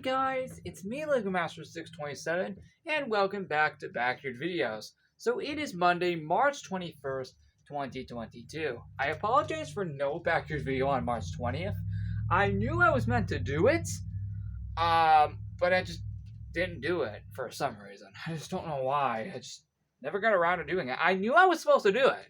guys, it's me, LegoMaster627, and welcome back to Backyard Videos. So it is Monday, March 21st, 2022. I apologize for no Backyard video on March 20th. I knew I was meant to do it, but I just didn't do it for some reason. I just don't know why. I just never got around to doing it. I knew I was supposed to do it,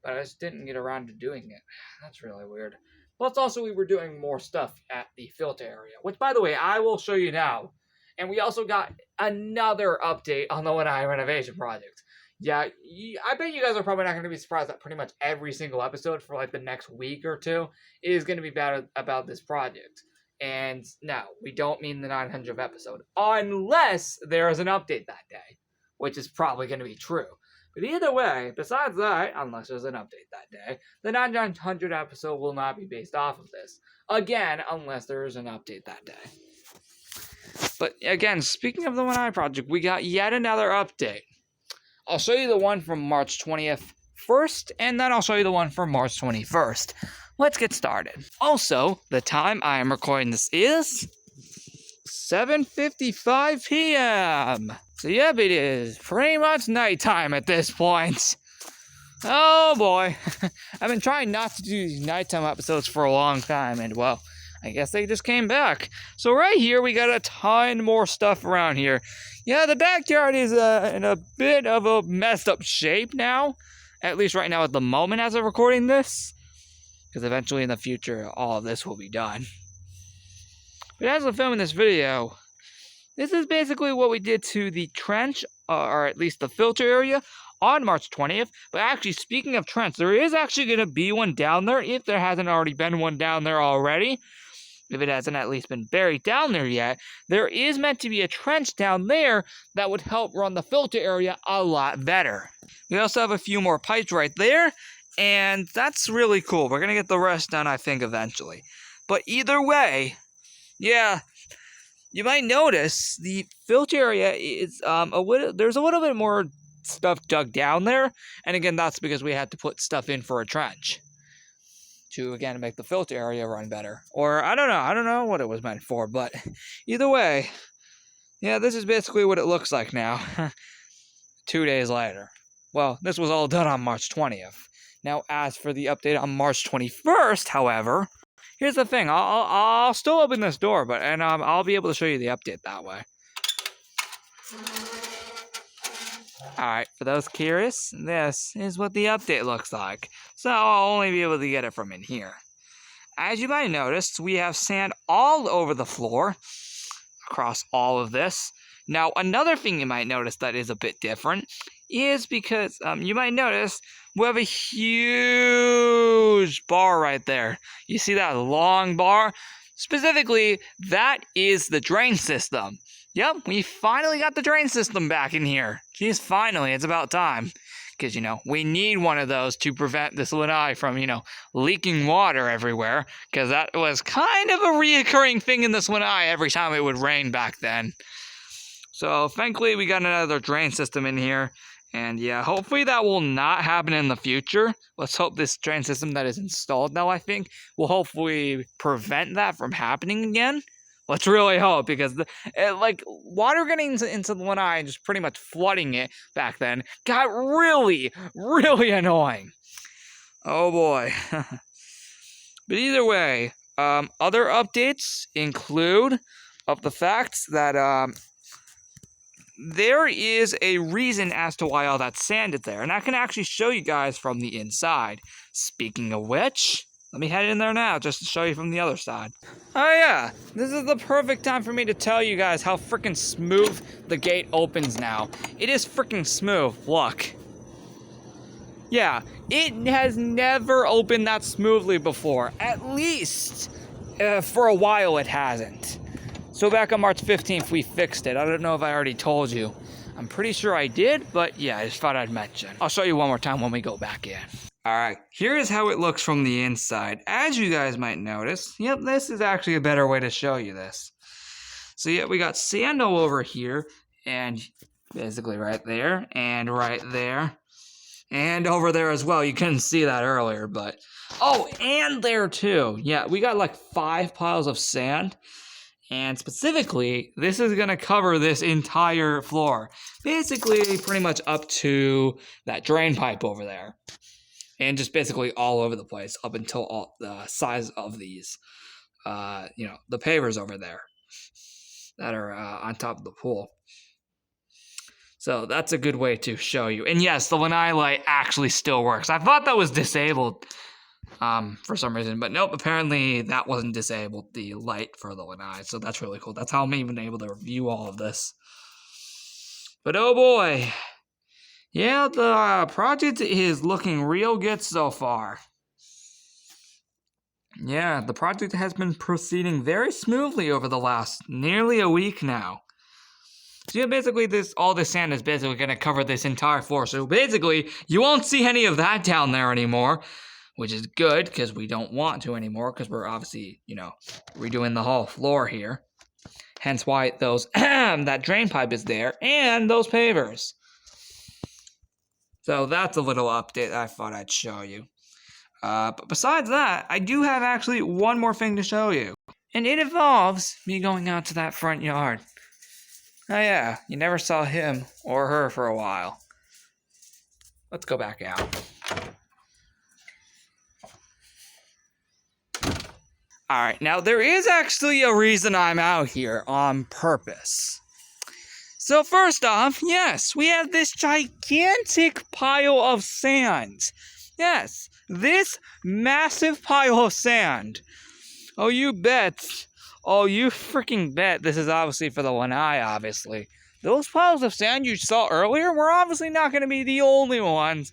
but I just didn't get around to doing it. That's really weird. Plus, also, we were doing more stuff at the filter area, which, by the way, I will show you now. And we also got another update on the Lanai renovation project. Yeah, I bet you guys are probably not going to be surprised that pretty much every single episode for like the next week or two is going to be about this project. And no, we don't mean the 900th episode, unless there is an update that day, which is probably going to be true. But either way, besides that, unless there's an update that day, the 900 episode will not be based off of this. Again, unless there is an update that day. But again, speaking of the Lanai project, we got yet another update. I'll show you the one from March 20th first, and then I'll show you the one from March 21st. Let's get started. Also, the time I am recording this is 7:55 p.m. So yep, it is pretty much nighttime at this point. Oh boy. I've been trying not to do these nighttime episodes for a long time, and well, I guess they just came back. So right here, we got a ton more stuff around here. Yeah, the backyard is in a bit of a messed up shape now. At least right now at the moment as of recording this. Because eventually in the future, all of this will be done. But as I'm filming this video, this is basically what we did to the trench, or at least the filter area, on March 20th. But actually, speaking of trench, there is actually going to be one down there, if there hasn't already been one down there already. If it hasn't at least been buried down there yet, there is meant to be a trench down there that would help run the filter area a lot better. We also have a few more pipes right there, and that's really cool. We're going to get the rest done, I think, eventually. But either way, yeah, you might notice the filter area is there's a little bit more stuff dug down there, and again, that's because we had to put stuff in for a trench to again make the filter area run better. Or I don't know what it was meant for, but either way, yeah, this is basically what it looks like now. 2 days later. Well, this was all done on March 20th. Now, as for the update on March 21st, however, here's the thing. I'll still open this door, but I'll be able to show you the update that way. Alright, for those curious, this is what the update looks like. So I'll only be able to get it from in here. As you might notice, we have sand all over the floor, across all of this. Now, another thing you might notice that is a bit different is because you might notice we have a huge bar right there. You see that long bar? Specifically, that is the drain system. Yep, we finally got the drain system back in here. Jeez, finally, it's about time. Because, we need one of those to prevent this Lanai from, leaking water everywhere. Because that was kind of a reoccurring thing in this Lanai every time it would rain back then. So, thankfully, we got another drain system in here. And yeah, hopefully that will not happen in the future. Let's hope this drain system that is installed now, I think, will hopefully prevent that from happening again. Let's really hope, because water getting into the Lanai and just pretty much flooding it back then got really, really annoying. Oh boy. But either way, other updates include of the fact that there is a reason as to why all that sand is there, and I can actually show you guys from the inside. Speaking of which, let me head in there now just to show you from the other side. Oh yeah, this is the perfect time for me to tell you guys how freaking smooth the gate opens now. It is freaking smooth, look. Yeah, it has never opened that smoothly before. At least, for a while it hasn't. So back on March 15th, we fixed it. I don't know if I already told you. I'm pretty sure I did, but yeah, I just thought I'd mention. I'll show you one more time when we go back in. Alright, here is how it looks from the inside. As you guys might notice, yep, this is actually a better way to show you this. So yeah, we got sand all over here, and basically right there, and right there, and over there as well. You couldn't see that earlier, but... Oh, and there too. Yeah, we got like 5 piles of sand. And specifically, this is going to cover this entire floor. Basically, pretty much up to that drain pipe over there. And just basically all over the place up until all the size of these, the pavers over there that are on top of the pool. So that's a good way to show you. And yes, the Lanai light actually still works. I thought that was disabled for some reason, but nope, apparently that wasn't disabled, the light for the Lanai. So that's really cool. That's how I'm even able to review all of this. But oh boy. Yeah, the project is looking real good so far. Yeah, the project has been proceeding very smoothly over the last nearly a week now. So yeah, basically all this sand is basically going to cover this entire floor. So basically, you won't see any of that down there anymore, which is good because we don't want to anymore because we're obviously, redoing the whole floor here. Hence why that drain pipe is there and those pavers. So that's a little update I thought I'd show you. But besides that, I do have actually one more thing to show you. And it involves me going out to that front yard. Oh yeah, you never saw him or her for a while. Let's go back out. Alright, now there is actually a reason I'm out here on purpose. So first off, yes, we have this gigantic pile of sand. Yes, this massive pile of sand. Oh, you bet. Oh, you freaking bet this is obviously for the Lanai, obviously. Those piles of sand you saw earlier were obviously not going to be the only ones.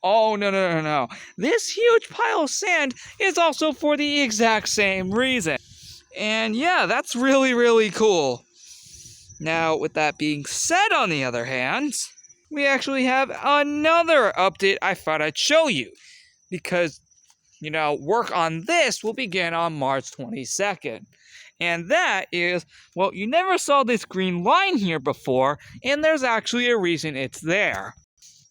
Oh, no. This huge pile of sand is also for the exact same reason. And yeah, that's really, really cool. Now, with that being said, on the other hand, we actually have another update I thought I'd show you. Because, work on this will begin on March 22nd. And that is, well, you never saw this green line here before, and there's actually a reason it's there.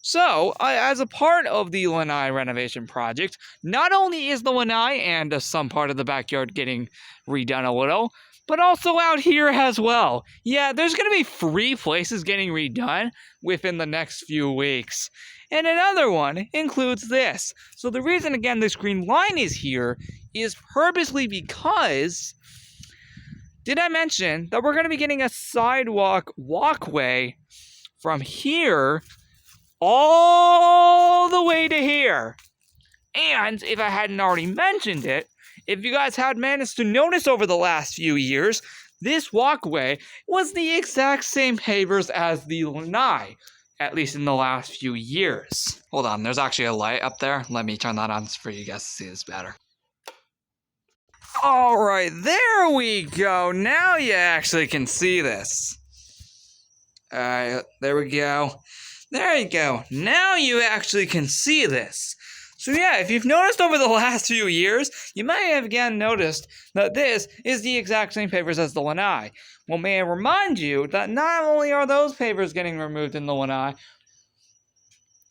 So, as a part of the Lanai renovation project, not only is the Lanai and some part of the backyard getting redone a little, but also out here as well. Yeah, there's going to be 3 places getting redone within the next few weeks. And another one includes this. So the reason, again, this green line is here is purposely because, did I mention that we're going to be getting a sidewalk walkway from here all the way to here. And if I hadn't already mentioned it, if you guys had managed to notice over the last few years, this walkway was the exact same pavers as the Lanai, at least in the last few years. Hold on, there's actually a light up there. Let me turn that on for you guys to see this better. Alright, there we go. Now you actually can see this. Alright, there we go. There you go. Now you actually can see this. So yeah, if you've noticed over the last few years, you may have again noticed that this is the exact same pavers as the Lanai. Well, may I remind you that not only are those pavers getting removed in the Lanai,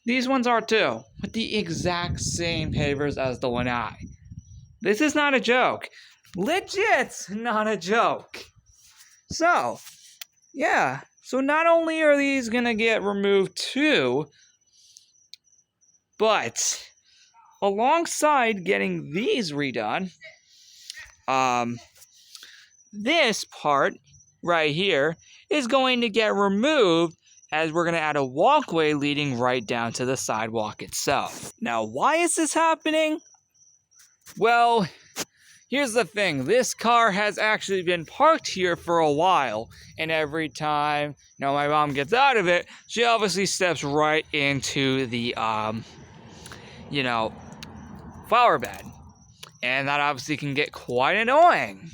these ones are too, with the exact same pavers as the Lanai. This is not a joke. Legit not a joke. So, yeah. So not only are these gonna get removed too, but alongside getting these redone, this part right here is going to get removed, as we're going to add a walkway leading right down to the sidewalk itself. Now, why is this happening? Well, here's the thing. This car has actually been parked here for a while, and every time, my mom gets out of it, she obviously steps right into the, flower bed. And that obviously can get quite annoying.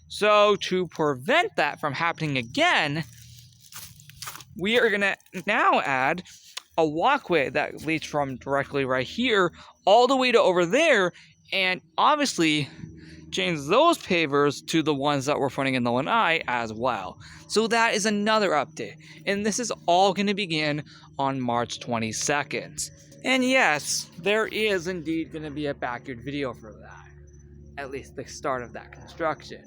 So to prevent that from happening again, we are going to now add a walkway that leads from directly right here all the way to over there, and obviously change those pavers to the ones that we're putting in the Lanai as well. So that is another update. And this is all going to begin on March 22nd. And yes, there is indeed going to be a backyard video for that. At least the start of that construction.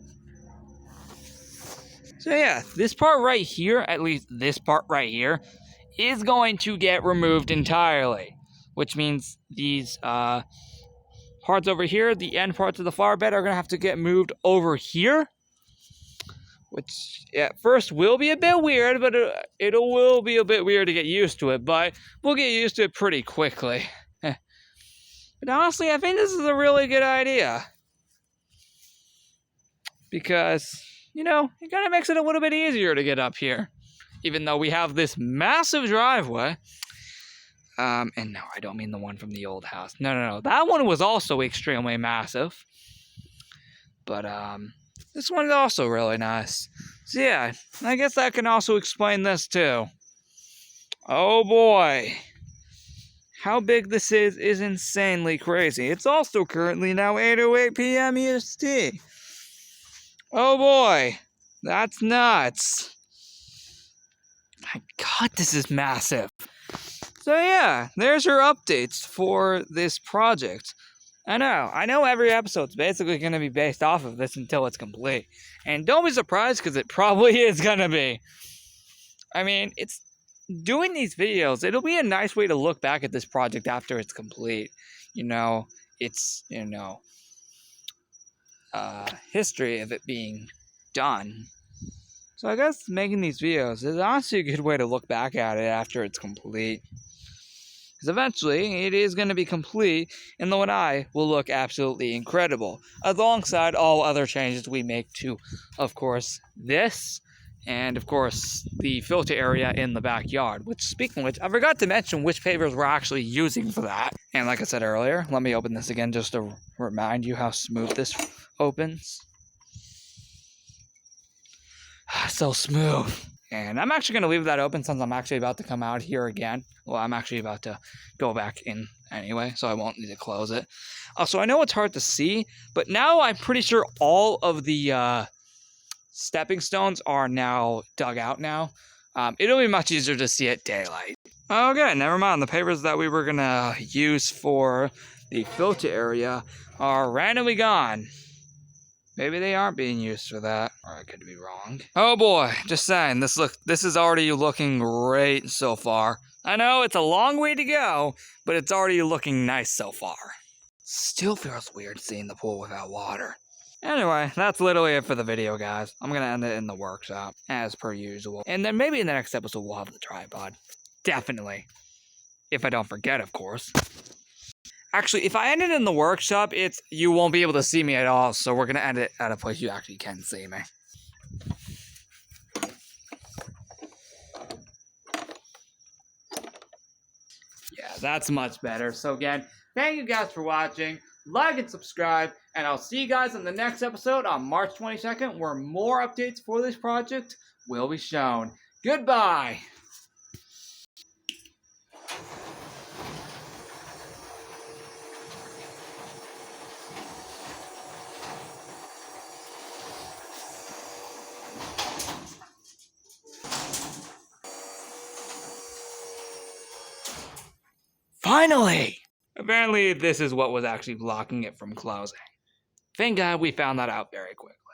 So yeah, this part right here, at least this part right here, is going to get removed entirely. Which means these parts over here, the end parts of the flower bed, are going to have to get moved over here. Which at first will be a bit weird, but it will be a bit weird to get used to it. But we'll get used to it pretty quickly. But honestly, I think this is a really good idea. Because, you know, it kind of makes it a little bit easier to get up here. Even though we have this massive driveway. And no, I don't mean the one from the old house. No. That one was also extremely massive. But, this one is also really nice. So yeah, I guess that can also explain this too. Oh boy. How big this is insanely crazy. It's also currently now 8:08 p.m. EST. Oh boy. That's nuts. My God, this is massive. So yeah, there's your updates for this project. I know every episode's basically going to be based off of this until it's complete. And don't be surprised, because it probably is going to be. I mean, it's doing these videos, it'll be a nice way to look back at this project after it's complete. You know, it's, history of it being done. So I guess making these videos is honestly a good way to look back at it after it's complete. Because eventually, it is going to be complete, and the Lanai will look absolutely incredible, alongside all other changes we make to, of course, this, and of course, the filter area in the backyard. Which, speaking of which, I forgot to mention which pavers we're actually using for that. And like I said earlier, let me open this again just to remind you how smooth this opens. So smooth. And I'm actually going to leave that open since I'm actually about to come out here again. Well, I'm actually about to go back in anyway, so I won't need to close it. Also, I know it's hard to see, but now I'm pretty sure all of the stepping stones are now dug out now. It'll be much easier to see at daylight. Okay, never mind. The papers that we were going to use for the filter area are randomly gone. Maybe they aren't being used for that, or I could be wrong. Oh boy, just saying, this is already looking great so far. I know it's a long way to go, but it's already looking nice so far. Still feels weird seeing the pool without water. Anyway, that's literally it for the video, guys. I'm gonna end it in the workshop, as per usual. And then maybe in the next episode we'll have the tripod. Definitely. If I don't forget, of course. Actually, if I end it in the workshop, you won't be able to see me at all, so we're going to end it at a place you actually can see me. Yeah, that's much better. So again, thank you guys for watching. Like and subscribe, and I'll see you guys in the next episode on March 22nd, where more updates for this project will be shown. Goodbye! Finally! Apparently, this is what was actually blocking it from closing. Thank God we found that out very quickly.